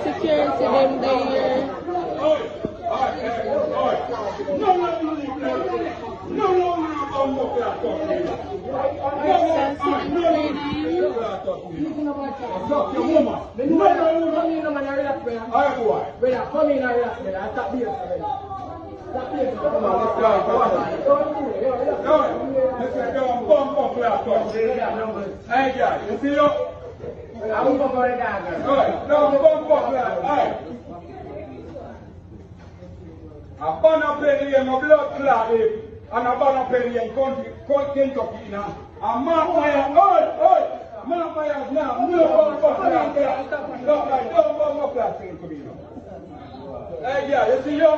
Security them there. A banner penny and a blood clot, and a banner penny and Kentucky now. A mark my mark my now. No bomb clot thing to me now. Hey, yeah, you see you?